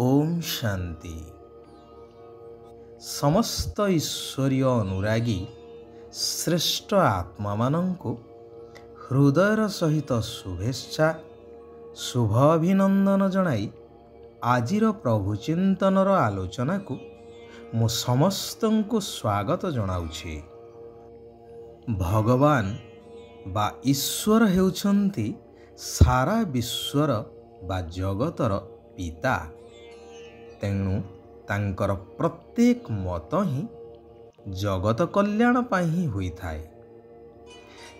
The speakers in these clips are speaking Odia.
ओम शांति। समस्त ईश्वरीय अनुरागी श्रेष्ठ आत्मा मानंको हृदयर सहित शुभेच्छा शुभ अभिनंदन जनाई आजिर प्रभु चिंतनर आलोचना को मु समस्तंको स्वागत जनाउछि। भगवान बा ईश्वर हेउछन्ति सारा विश्वर बा जगतर पिता। तेणु तांकर प्रत्येक मत ही जगत कल्याण पाई ही हुई थाए।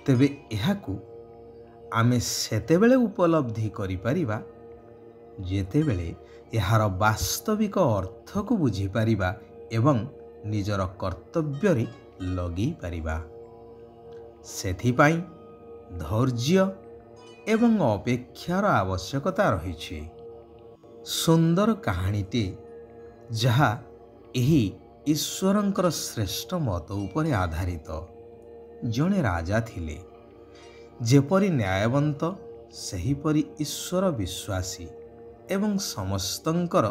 तेबे एहाकु आमे सेतेबेले उपलब्धि करि परिबा जेतेबेले एहार वास्तविक अर्थ को बुझी परिबा एवं निजर कर्तव्य रे लगी परिबा। सेथिपाई धैर्य एवं अपेक्षार आवश्यकता रही। सुंदर कहानीटे जहा एही ईश्वरंकर श्रेष्ठ मत उपरे आधारित। जणे राजा थिले, जेपरि न्यायवंत सेहीपरि ईश्वर विश्वासी एवं समस्तंकर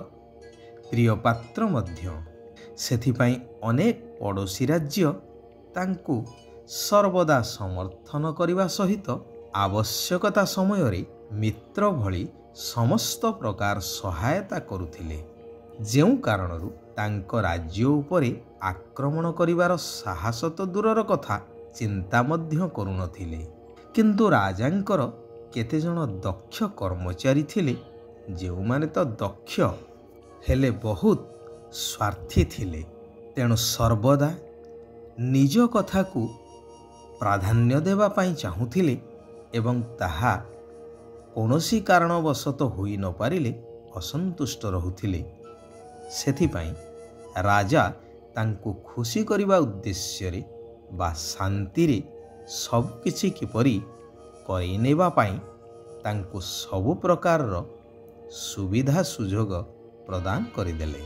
प्रिय पात्र मध्य। सेथिपाई अनेक पड़ोसी राज्य तांकु सर्वदा समर्थन करिवा सहित आवश्यकता समय रे मित्र भली समस्त प्रकार सहायता करुथिले। जेउ कारणरू तांको राज्य उपरे आक्रमण करिवार साहस तो दूरर कथा चिंता मध्य करुनथिले। किंतु राजांकर केते जण दक्ष कर्मचारी थिले, जेउ माने तो दक्ष हेले बहुत स्वार्थी थिले। तेणु सर्वदा निज कथा को प्राधान्य देवा पाई चाहुथिले एवं ताहा कौनसी कारणवशत होई न पारिले असंतुष्ट रहुथिले। सेथिपाई राजा तांको खुशी करिबा उद्देश्य रे बा शांति रे सब किछि किपरि करि नेबा पाई तांको सब प्रकार सुविधा सुजोग प्रदान करिदेले।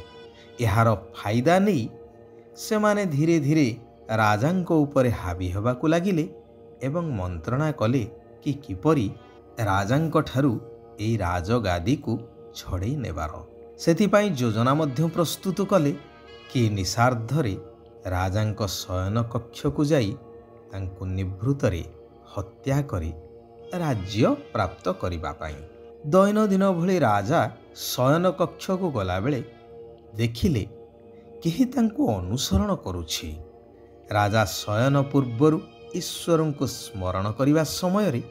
एहार फायदा नहीं से माने धीरे धीरे राजांको उपरे हावी हेबाकु लागिले एवं मंत्रणा कले कि किपरि राजांको ठारू एई राजगादी को छड़े नेबार। सेथिपाई योजना मध्य प्रस्तुत कले कि निशार्धरे राजांको शयन कक्ष को जाई तांको निभृतरे हत्या करी राज्य प्राप्त करिबा पाई। दैनंदिन भली राजा शयन कक्ष को गला बेले देखिले केही तांको अनुसरण करुछि। राजा शयन पूर्वरु ईश्वर को स्मरण करिबा समय रे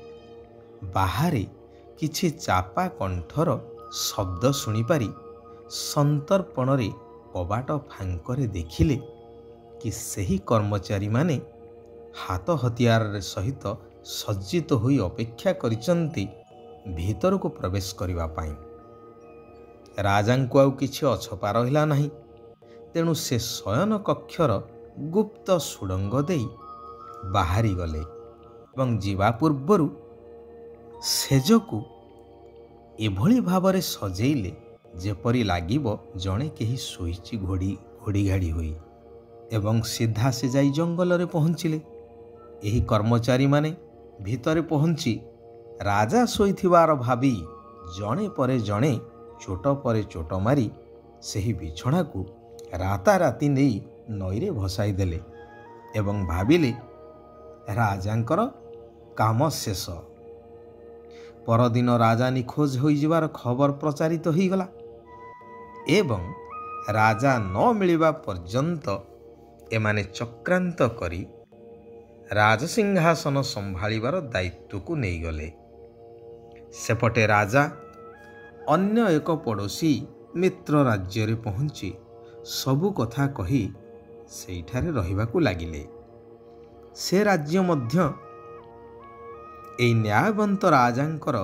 बाहरे किछि चापा कंठर शब्द शुणिपारी संतर्पण रे कबाट फांकरे देखिले कि सही कर्मचारी माने हाथ हथियार सहित सज्जित होई अपेक्षा करिसंती भीतर को प्रवेश करिबा पाई। राजांको आउ किछि अछपा रहिला नाही। तेणु से शयन कक्षर गुप्त सुडंग देई बाहरी गले एवं जीवा पूर्वरु सेजकु एभली भावरे सजेइले जेपरि लागिबो जणे केही सोइछि घोड़ी घाड़ी होई एवं सीधा से जाई जंगल रे पहुंचिले। एही कर्मचारी माने भीतरे पहुंची राजा सोइथिबार भाबी जणे परे जणे चोट परे चोट मारी सेही बिछड़ा को राताराती नेई नईरे भसाई देले एवं भाबिले राजांकर काम शेष। परदिन राजा निखोज हो जिबार खबर प्रचारित हो गला एवं राजा न मिलिबा पर्यंत एमाने चक्रांत करी राजसिंहासन संभाळिबार दायित्व को नहीं गले। सेपटे राजा अन्य एक पड़ोसी मित्र राज्य रे पहुंची सबु कथा कही सेठारे रहिबाकु लागिले। से राज्य मध्य एई न्यायवंत राजांकर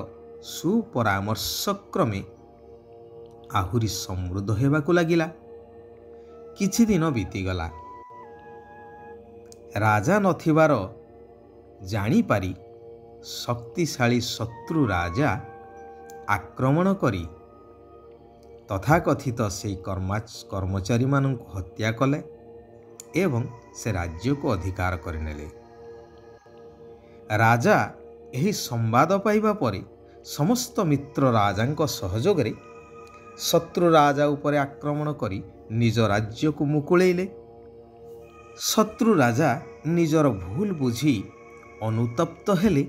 सुपरामर्शक्रमे आहुरी समृद्ध हेबाकु लागिला। किछि दिन बीतीगला। राजा नथिबार जानी पारी शक्तिशाली शत्रु राजा आक्रमण करी तथाकथित से कर्मचारी मानंकु हत्या कले एवं से राज्य को अधिकार करिनेले। राजा एही संवाद पाइबा परे समस्त मित्र राजांक सहयोग रे ଶତ୍ରୁ ରାଜା ଉପରେ ଆକ୍ରମଣ କରି ନିଜ ରାଜ୍ୟକୁ ମୁକୁଳେଇଲେ। ଶତ୍ରୁ ରାଜା ନିଜର ଭୁଲ ବୁଝି ଅନୁତପ୍ତ ହେଲେ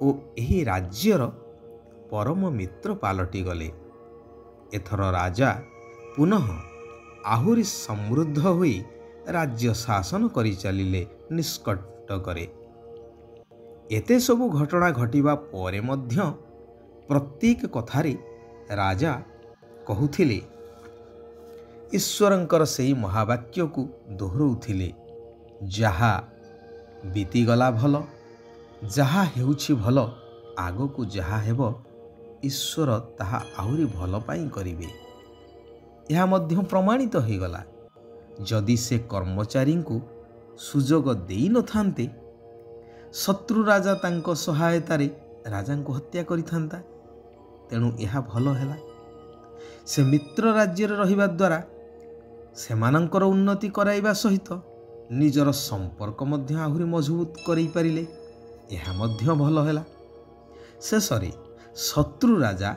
ଓ ଏହି ରାଜ୍ୟର ପରମ ମିତ୍ର ପାଲଟିଗଲେ। ଏଥର ରାଜା ପୁନଃ ଆହୁରି ସମୃଦ୍ଧ ହୋଇ ରାଜ୍ୟ ଶାସନ କରିଚାଲିଲେ ନିଷ୍କଣ୍ଟକରେ। ଏତେ ସବୁ ଘଟଣା ଘଟିବା ପରେ ମଧ୍ୟ ପ୍ରତ୍ୟେକ କଥାରେ ରାଜା କହୁଥିଲେ, ଈଶ୍ୱରଙ୍କର ସେହି ମହାବାକ୍ୟକୁ ଦୋହରାଉଥିଲେ, ଯାହା ବିତିଗଲା ଭଲ, ଯାହା ହେଉଛି ଭଲ, ଆଗକୁ ଯାହା ହେବ ଈଶ୍ୱର ତାହା ଆହୁରି ଭଲ ପାଇଁ କରିବେ। ଏହା ମଧ୍ୟ ପ୍ରମାଣିତ ହୋଇଗଲା। ଯଦି ସେ କର୍ମଚାରୀଙ୍କୁ ସୁଯୋଗ ଦେଇନଥାନ୍ତେ, ଶତ୍ରୁ ରାଜା ତାଙ୍କ ସହାୟତାରେ ରାଜାଙ୍କୁ ହତ୍ୟା କରିଥାନ୍ତା। ତେଣୁ ଏହା ଭଲ ହେଲା। ସେ ମିତ୍ର ରାଜ୍ୟରେ ରହିବା ଦ୍ୱାରା ସେମାନଙ୍କର ଉନ୍ନତି କରାଇବା ସହିତ ନିଜର ସମ୍ପର୍କ ମଧ୍ୟ ଆହୁରି ମଜବୁତ କରାଇପାରିଲେ। ଏହା ମଧ୍ୟ ଭଲ ହେଲା। ଶେଷରେ ଶତ୍ରୁ ରାଜା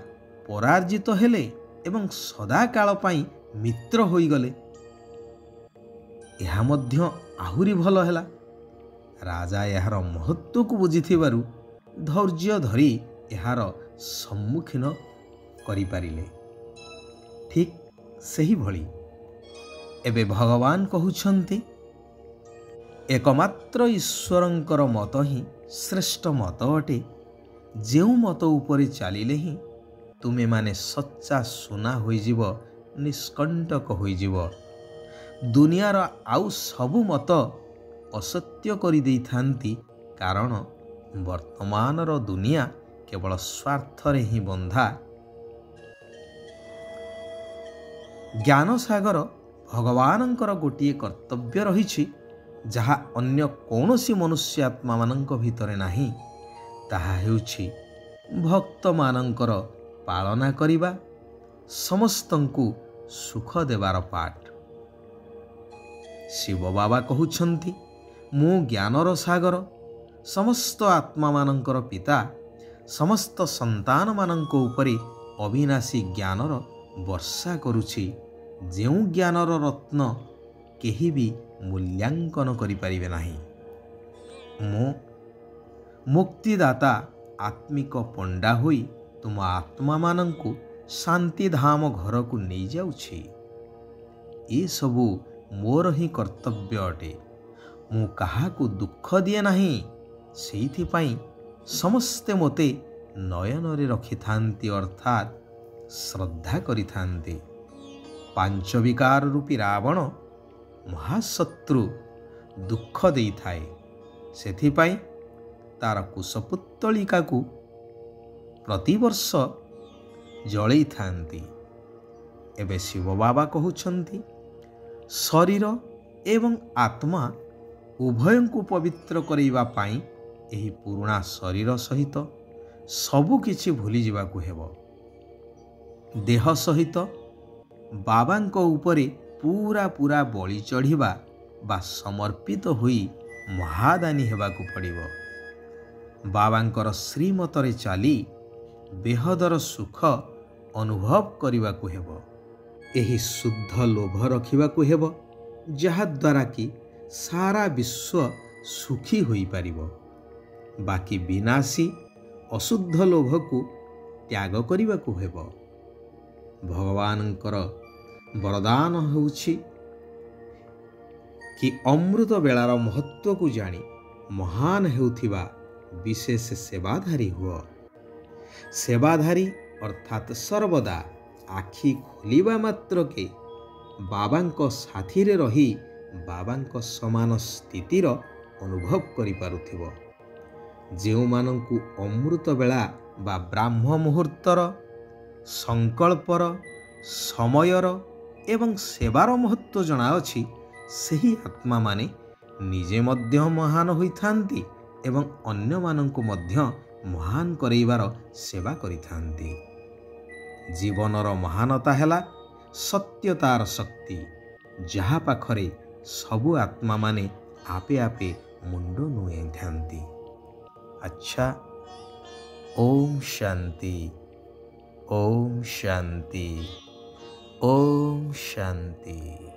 ପରାଜିତ ହେଲେ ଏବଂ ସଦାକାଳ ପାଇଁ ମିତ୍ର ହୋଇଗଲେ। ଏହା ମଧ୍ୟ ଆହୁରି ଭଲ ହେଲା। ରାଜା ଏହାର ମହତ୍ତ୍ୱକୁ ବୁଝିଥିବାରୁ ଧୈର୍ଯ୍ୟ ଧରି ଏହାର ସମ୍ମୁଖୀନ କରିପାରିଲେ। ଠିକ୍ ସେହିଭଳି ଏବେ ଭଗବାନ କହୁଛନ୍ତି, ଏକମାତ୍ର ଈଶ୍ୱରଙ୍କର ମତ ହିଁ ଶ୍ରେଷ୍ଠ ମତ ଅଟେ। ଯେଉଁ ମତ ଉପରେ ଚାଲିଲେ ହିଁ ତୁମେମାନେ ସଚ୍ଚା ସୁନା ହୋଇଯିବ, ନିଷ୍କଣ୍ଟକ ହୋଇଯିବ। ଦୁନିଆର ଆଉ ସବୁ ମତ ଅସତ୍ୟ କରିଦେଇଥାନ୍ତି, କାରଣ ବର୍ତ୍ତମାନର ଦୁନିଆ କେବଳ ସ୍ୱାର୍ଥରେ ହିଁ ବନ୍ଧା। ଜ୍ଞାନସାଗର ଭଗବାନଙ୍କର ଗୋଟିଏ କର୍ତ୍ତବ୍ୟ ରହିଛି, ଯାହା ଅନ୍ୟ କୌଣସି ମନୁଷ୍ୟ ଆତ୍ମାମାନଙ୍କ ଭିତରେ ନାହିଁ। ତାହା ହେଉଛି ଭକ୍ତମାନଙ୍କର ପାଳନା କରିବା, ସମସ୍ତଙ୍କୁ ସୁଖ ଦେବାର ପାଠ। ଶିବ ବାବା କହୁଛନ୍ତି, ମୁଁ ଜ୍ଞାନର ସାଗର, ସମସ୍ତ ଆତ୍ମାମାନଙ୍କର ପିତା, ସମସ୍ତ ସନ୍ତାନମାନଙ୍କ ଉପରେ ଅବିନାଶୀ ଜ୍ଞାନର ବର୍ଷା କରୁଛି। ଯେଉଁ ଜ୍ଞାନର ରତ୍ନ କେହି ବି ମୂଲ୍ୟାଙ୍କନ କରିପାରିବେ ନାହିଁ। ମୁଁ ମୁକ୍ତିଦାତା ଆତ୍ମିକ ପଣ୍ଡା ହୋଇ ତୁମ ଆତ୍ମାମାନଙ୍କୁ ଶାନ୍ତିଧାମ ଘରକୁ ନେଇଯାଉଛି। ଏସବୁ ମୋର ହିଁ କର୍ତ୍ତବ୍ୟ ଅଟେ। ମୁଁ କାହାକୁ ଦୁଃଖ ଦିଏ ନାହିଁ। ସେଇଥିପାଇଁ ସମସ୍ତେ ମୋତେ ନୟନରେ ରଖିଥାନ୍ତି, ଅର୍ଥାତ୍ ଶ୍ରଦ୍ଧା କରିଥାନ୍ତି। ପାଞ୍ଚ ବିକାର ରୂପୀ ରାବଣ ମହାଶତ୍ରୁ ଦୁଃଖ ଦେଇଥାଏ। ସେଥିପାଇଁ ତାର କୁଶପୁତ୍ତଳିକାକୁ ପ୍ରତିବର୍ଷ ଜଳେଇଥାନ୍ତି। ଏବେ ଶିବ ବାବା କହୁଛନ୍ତି, ଶରୀର ଏବଂ ଆତ୍ମା ଉଭୟଙ୍କୁ ପବିତ୍ର କରିବା ପାଇଁ ଏହି ପୁରୁଣା ଶରୀର ସହିତ ସବୁ କିଛି ଭୁଲିଯିବାକୁ ହେବ। ଦେହ ସହିତ ବାବାଙ୍କ ଉପରେ ପୁରା ବଳି ଚଢ଼ିବା ବା ସମର୍ପିତ ହୋଇ ମହାଦାନୀ ହେବାକୁ ପଡ଼ିବ। ବାବାଙ୍କର ଶ୍ରୀମତରେ ଚାଲି ବେହଦର ସୁଖ ଅନୁଭବ କରିବାକୁ ହେବ। ଏହି ଶୁଦ୍ଧ ଲୋଭ ରଖିବାକୁ ହେବ, ଯାହାଦ୍ୱାରା କି ସାରା ବିଶ୍ୱ ସୁଖୀ ହୋଇପାରିବ। ବାକି ବିନାଶୀ ଅଶୁଦ୍ଧ ଲୋଭକୁ ତ୍ୟାଗ କରିବାକୁ ହେବ। ଭଗବାନଙ୍କର ବରଦାନ ହେଉଛି କି ଅମୃତ ବେଳାର ମହତ୍ତ୍ୱକୁ ଜାଣି ମହାନ ହେଉଥିବା ବିଶେଷ ସେବାଧାରୀ ହୁଅ। ସେବାଧାରୀ ଅର୍ଥାତ୍ ସର୍ବଦା ଆଖି ଖୋଲିବା ମାତ୍ରକେ ବାବାଙ୍କ ସାଥିରେ ରହି ବାବାଙ୍କ ସମାନ ସ୍ଥିତିର ଅନୁଭବ କରିପାରୁଥିବ। ଯେଉଁମାନଙ୍କୁ ଅମୃତ ବେଳା ବା ବ୍ରାହ୍ମ ମୁହୂର୍ତ୍ତର, ସଂକଳ୍ପର, ସମୟର ଏବଂ ସେବାର ମହତ୍ତ୍ୱ ଜଣାଅଛି, ସେହି ଆତ୍ମାମାନେ ନିଜେ ମଧ୍ୟ ମହାନ ହୋଇଥାନ୍ତି ଏବଂ ଅନ୍ୟମାନଙ୍କୁ ମଧ୍ୟ ମହାନ କରାଇବାର ସେବା କରିଥାନ୍ତି। ଜୀବନର ମହାନତା ହେଲା ସତ୍ୟତାର ଶକ୍ତି, ଯାହା ପାଖରେ ସବୁ ଆତ୍ମାମାନେ ଆପେ ଆପେ ମୁଣ୍ଡ ନୁଆଇଥାନ୍ତି। ଆଚ୍ଛା, ଓମ୍ ଶାନ୍ତି, ଓମ୍ ଶାନ୍ତି। ओम शांति।